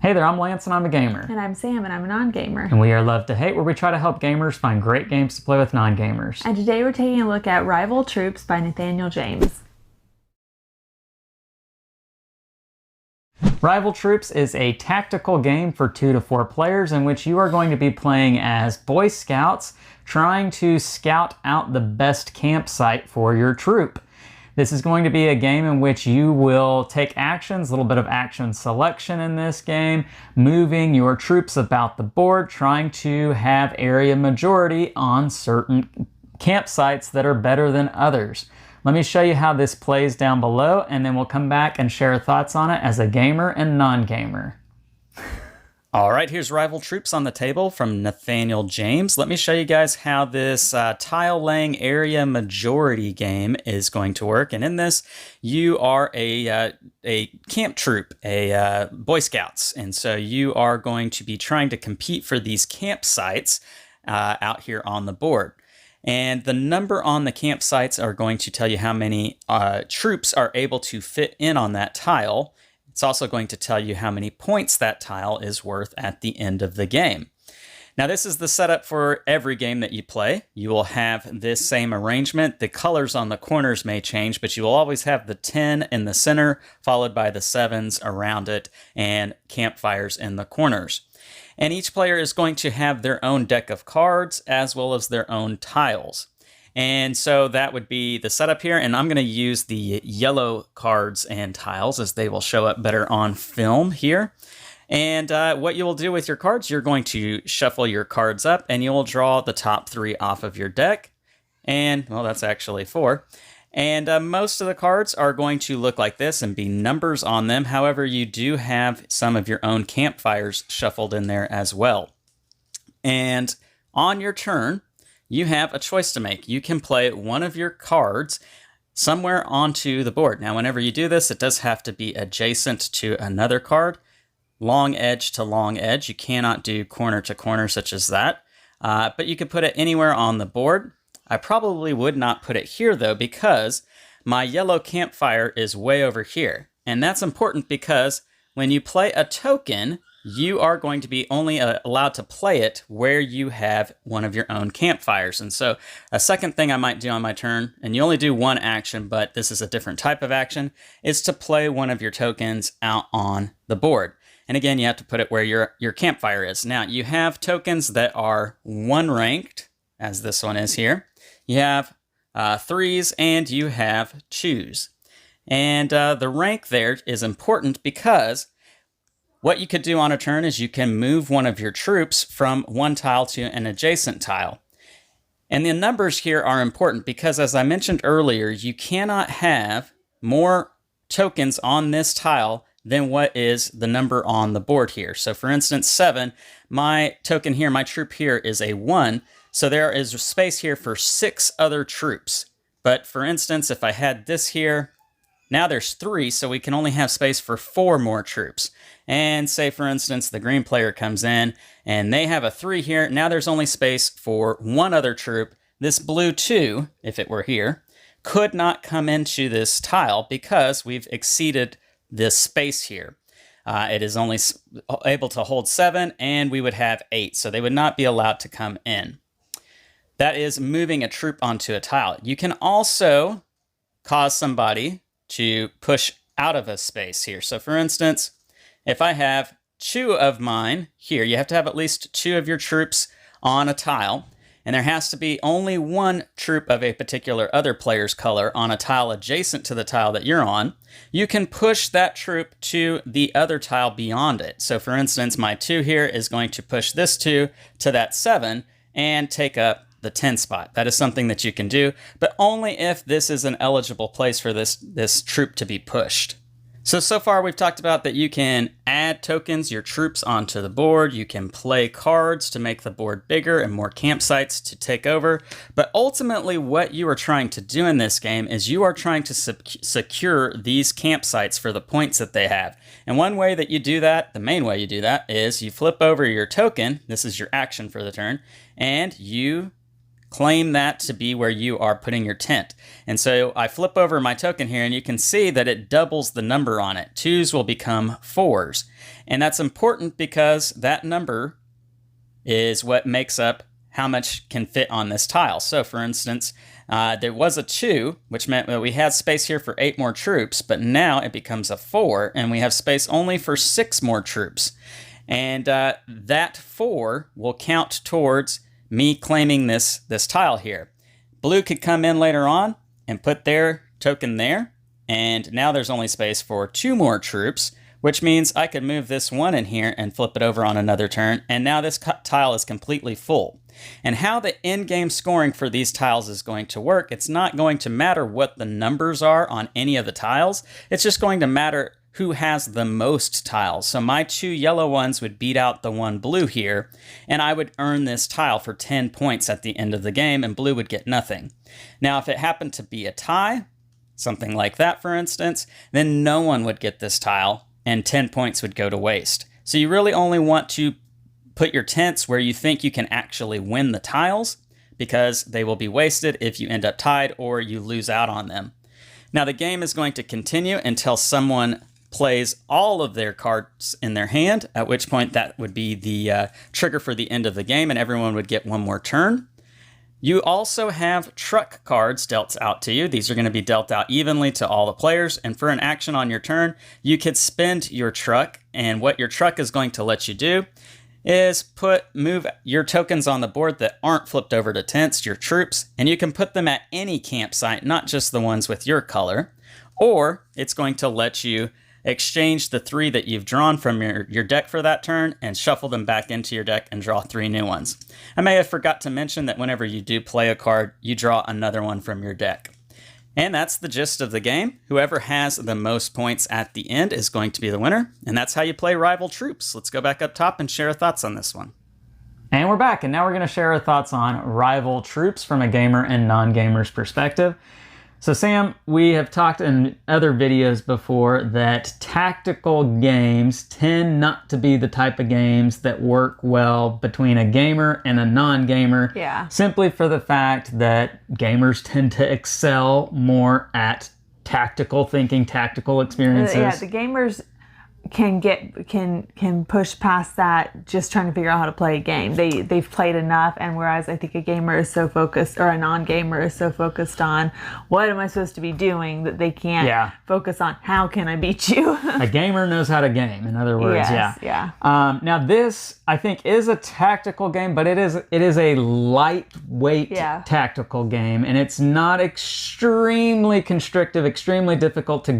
Hey there, I'm Lance and I'm a gamer. And I'm Sam and I'm a non-gamer. And we are Love to Hate, where we try to help gamers find great games to play with non-gamers. And today we're taking a look at Rival Troops by Nathaniel James. Rival Troops is a tactical game for 2 to 4 players in which you are going to be playing as Boy Scouts trying to scout out the best campsite for your troop. This is going to be a game in which you will take actions, a little bit of action selection in this game, moving your troops about the board, trying to have area majority on certain campsites that are better than others. Let me show you how this plays down below, and then we'll come back and share thoughts on it as a gamer and non-gamer. All right, here's Rival Troops on the table from Nathaniel James. Let me show you guys how this tile laying area majority game is going to work. And in this, you are a camp troop, a Boy Scouts. And so you are going to be trying to compete for these campsites out here on the board. And the number on the campsites are going to tell you how many troops are able to fit in on that tile. It's also going to tell you how many points that tile is worth at the end of the game. Now, this is the setup for every game that you play. You will have this same arrangement. The colors on the corners may change, but you will always have the 10 in the center, followed by the 7s around it, and campfires in the corners. And each player is going to have their own deck of cards as well as their own tiles. And so that would be the setup here. And I'm going to use the yellow cards and tiles as they will show up better on film here. And what you will do with your cards, you're going to shuffle your cards up and you will draw the top 3 off of your deck. And, well, that's actually 4. And most of the cards are going to look like this and be numbers on them. However, you do have some of your own campfires shuffled in there as well. And on your turn, you have a choice to make. You can play one of your cards somewhere onto the board. Now, whenever you do this, it does have to be adjacent to another card. Long edge to long edge. You cannot do corner to corner such as that. But you could put it anywhere on the board. I probably would not put it here, though, because my yellow campfire is way over here. And that's important because when you play a token, you are going to be only allowed to play it where you have one of your own campfires. And so a second thing I might do on my turn, and you only do one action, but this is a different type of action, is to play one of your tokens out on the board. And again, you have to put it where your campfire is. Now, you have tokens that are 1 ranked, as this one is here. You have 3s and you have 2s. And the rank there is important because what you could do on a turn is you can move one of your troops from one tile to an adjacent tile. And the numbers here are important because, as I mentioned earlier, you cannot have more tokens on this tile than what is the number on the board here. So for instance, 7, my token here, my troop here is a 1. So there is space here for 6 other troops. But for instance, if I had this here, now there's 3, so we can only have space for 4 more troops. And say, for instance, the green player comes in and they have a 3 here. Now there's only space for 1 other troop. This blue 2, if it were here, could not come into this tile because we've exceeded this space here. It is only able to hold 7, and we would have 8, so they would not be allowed to come in. That is moving a troop onto a tile. You can also cause somebody to push out of a space here. So for instance, if I have 2 of mine here, you have to have at least 2 of your troops on a tile, and there has to be only 1 troop of a particular other player's color on a tile adjacent to the tile that you're on. You can push that troop to the other tile beyond it. So for instance, my 2 here is going to push this 2 to that 7 and take up the 10 spot. That is something that you can do, but only if this is an eligible place for this troop to be pushed. So far we've talked about that you can add tokens, your troops onto the board. You can play cards to make the board bigger and more campsites to take over. But ultimately what you are trying to do in this game is you are trying to secure these campsites for the points that they have. And one way that you do that, the main way you do that, is you flip over your token. This is your action for the turn. And you claim that to be where you are putting your tent. And so I flip over my token here, and you can see that it doubles the number on it. 2s will become 4s. And that's important because that number is what makes up how much can fit on this tile. So for instance, there was a 2, which meant that we had space here for 8 more troops, but now it becomes a 4, and we have space only for 6 more troops. And that 4 will count towards me claiming this tile here. Blue could come in later on and put their token there, and now there's only space for 2 more troops, which means I could move this 1 in here and flip it over on another turn, and now this tile is completely full. And how the in-game scoring for these tiles is going to work, it's not going to matter what the numbers are on any of the tiles, it's just going to matter who has the most tiles. So my 2 yellow ones would beat out the 1 blue here, and I would earn this tile for 10 points at the end of the game, and blue would get nothing. Now, if it happened to be a tie, something like that for instance, then no one would get this tile, and 10 points would go to waste. So you really only want to put your tents where you think you can actually win the tiles, because they will be wasted if you end up tied or you lose out on them. Now, the game is going to continue until someone plays all of their cards in their hand, at which point that would be the trigger for the end of the game, and everyone would get 1 more turn. You also have truck cards dealt out to you. These are going to be dealt out evenly to all the players, and for an action on your turn, you could spend your truck, and what your truck is going to let you do is move your tokens on the board that aren't flipped over to tents, your troops, and you can put them at any campsite, not just the ones with your color, or it's going to let you exchange the 3 that you've drawn from your deck for that turn and shuffle them back into your deck and draw 3 new ones. I may have forgot to mention that whenever you do play a card, you draw another one from your deck. And that's the gist of the game. Whoever has the most points at the end is going to be the winner, and that's how you play Rival Troops. Let's go back up top and share our thoughts on this one. And we're back, and now we're going to share our thoughts on Rival Troops from a gamer and non-gamer's perspective. So Sam, we have talked in other videos before that tactical games tend not to be the type of games that work well between a gamer and a non-gamer. Yeah. Simply for the fact that gamers tend to excel more at tactical thinking, tactical experiences. Yeah, the gamers can push past that just trying to figure out how to play a game. They've played enough, and whereas I think a gamer is so focused, or a non-gamer is so focused on what am I supposed to be doing, that they can't focus on how can I beat you. A gamer knows how to game, in other words. Yes, yeah. Now this, I think, is a tactical game, but it is a lightweight tactical game, and it's not extremely constrictive, extremely difficult to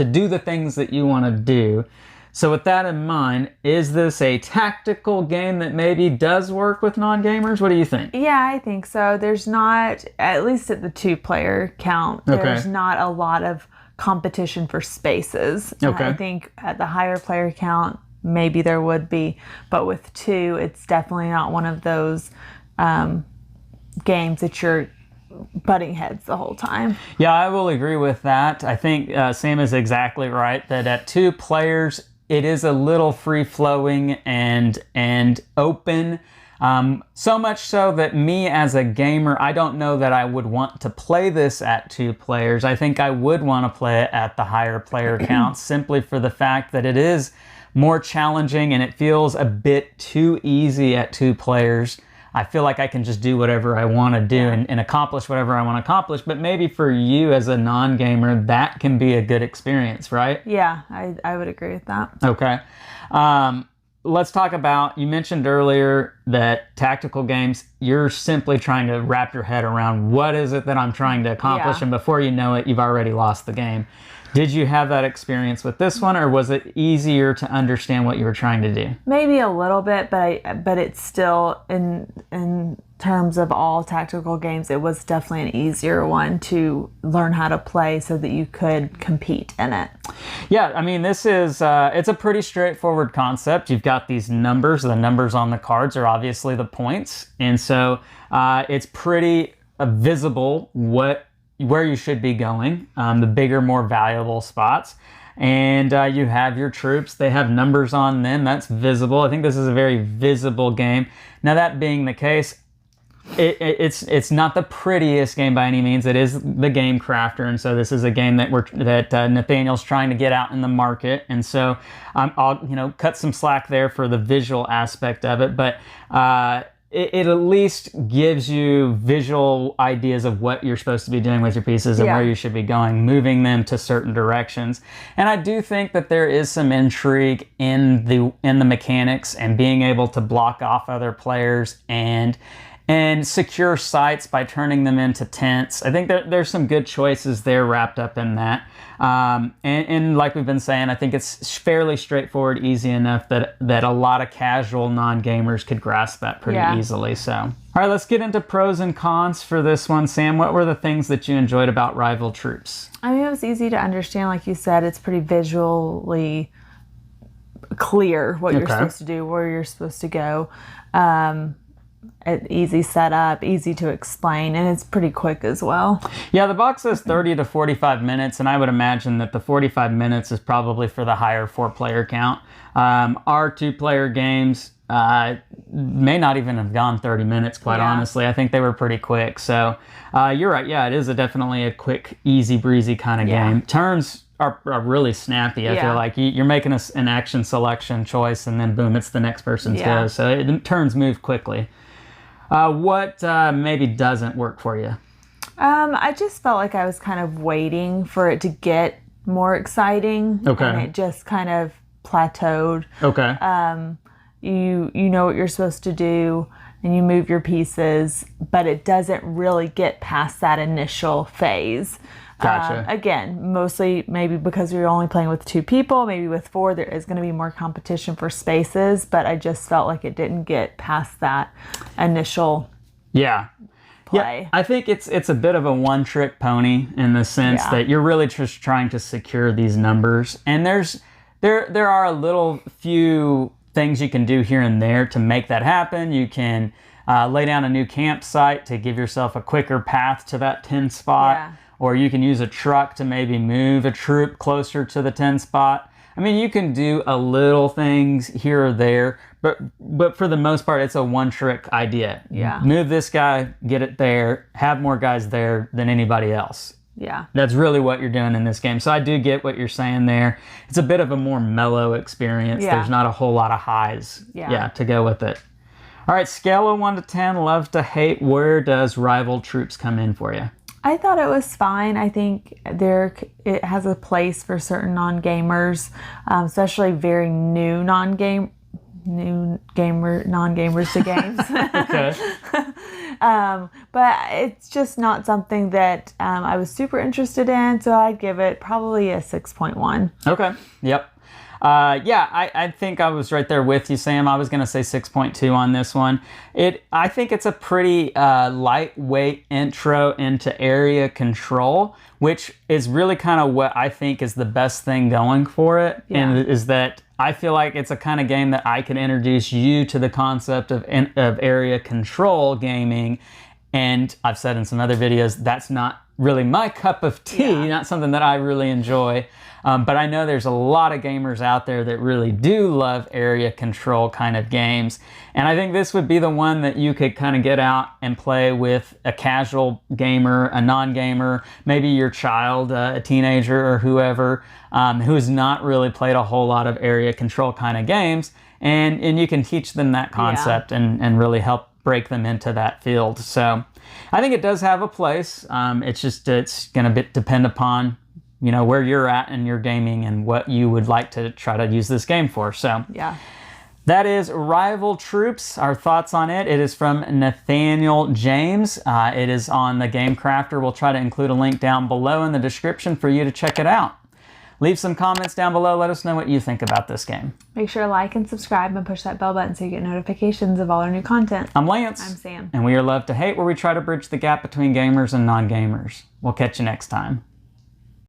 do the things that you want to do. So with that in mind, is this a tactical game that maybe does work with non-gamers? What do you think? Yeah, I think so. There's not, at least at the 2-player count, there's not a lot of competition for spaces. Okay. I think at the higher player count, maybe there would be, but with 2, it's definitely not one of those games that you're butting heads the whole time. Yeah, I will agree with that. I think Sam is exactly right that at 2 players, it is a little free-flowing and open. So much so that me as a gamer, I don't know that I would want to play this at 2 players. I think I would want to play it at the higher player count simply for the fact that it is more challenging and it feels a bit too easy at 2 players. I feel like I can just do whatever I want to do and accomplish whatever I want to accomplish. But maybe for you as a non-gamer, that can be a good experience, right? Yeah, I would agree with that. Okay. Let's talk about, you mentioned earlier that tactical games, you're simply trying to wrap your head around what is it that I'm trying to accomplish, and before you know it, you've already lost the game. Did you have that experience with this one, or was it easier to understand what you were trying to do? Maybe a little bit, but it's still, in terms of all tactical games, it was definitely an easier one to learn how to play so that you could compete in it. Yeah, I mean, this is, it's a pretty straightforward concept. You've got these numbers. The numbers on the cards are obviously the points. And so it's pretty visible where you should be going, the bigger, more valuable spots. And you have your troops. They have numbers on them. That's visible. I think this is a very visible game. Now, that being the case, it's not the prettiest game by any means. It is the Game Crafter, and so this is a game that Nathaniel's trying to get out in the market, and so I'll cut some slack there for the visual aspect of it, but it at least gives you visual ideas of what you're supposed to be doing with your pieces and where you should be going, moving them to certain directions. And I do think that there is some intrigue in the mechanics and being able to block off other players and secure sites by turning them into tents. I think there's some good choices there wrapped up in that. And like we've been saying, I think it's fairly straightforward, easy enough that a lot of casual non-gamers could grasp that pretty easily. So, all right, let's get into pros and cons for this one. Sam, what were the things that you enjoyed about Rival Troops? I mean, it was easy to understand. Like you said, it's pretty visually clear what you're supposed to do, where you're supposed to go. Easy setup, easy to explain, and it's pretty quick as well. Yeah, the box says 30 to 45 minutes, and I would imagine that the 45 minutes is probably for the higher 4-player count. Our 2-player games may not even have gone 30 minutes, quite honestly. I think they were pretty quick. So you're right. Yeah, it is definitely a quick, easy breezy kind of game. Turns are really snappy. I feel like you're making an action selection choice, and then boom, it's the next person's go. So turns move quickly. What maybe doesn't work for you? I just felt like I was kind of waiting for it to get more exciting. And it just kind of plateaued. You know what you're supposed to do, and you move your pieces, but it doesn't really get past that initial phase. Gotcha. Again, mostly maybe because you're only playing with 2 people, maybe with 4, there is going to be more competition for spaces, but I just felt like it didn't get past that initial play. Yeah, I think it's a bit of a one-trick pony in the sense that you're really just trying to secure these numbers, and there are a little few things you can do here and there to make that happen. You can lay down a new campsite to give yourself a quicker path to that 10 spot. Or you can use a truck to maybe move a troop closer to the 10 spot. I mean, you can do a little things here or there, but for the most part, it's a one-trick idea. Move this guy, get it there, have more guys there than anybody else. That's really what you're doing in this game. So I do get what you're saying there. It's a bit of a more mellow experience. There's not a whole lot of highs to go with it. All right, scale of 1 to 10, love to hate. Where does Rival Troops come in for you? I thought it was fine. I think it has a place for certain non-gamers, especially very new non-gamers to games. But it's just not something that I was super interested in, so I'd give it probably a 6.1. Okay. Yep. I think I was right there with you, Sam. I was going to say 6.2 on this one. I think it's a pretty lightweight intro into area control, which is really kind of what I think is the best thing going for it. And is that I feel like it's a kind of game that I can introduce you to the concept of area control gaming. And I've said in some other videos, that's not really my cup of tea, not something that I really enjoy. But I know there's a lot of gamers out there that really do love area control kind of games. And I think this would be the one that you could kind of get out and play with a casual gamer, a non-gamer, maybe your child, a teenager or whoever, who's not really played a whole lot of area control kind of games. And you can teach them that concept and really help break them into that field. So I think it does have a place. It's going to depend upon where you're at in your gaming and what you would like to try to use this game for. So that is Rival Troops. Our thoughts on it. It is from Nathaniel James. It is on the Game Crafter. We'll try to include a link down below in the description for you to check it out. Leave some comments down below. Let us know what you think about this game. Make sure to like and subscribe and push that bell button so you get notifications of all our new content. I'm Lance. I'm Sam. And we are Love to Hate, where we try to bridge the gap between gamers and non-gamers. We'll catch you next time.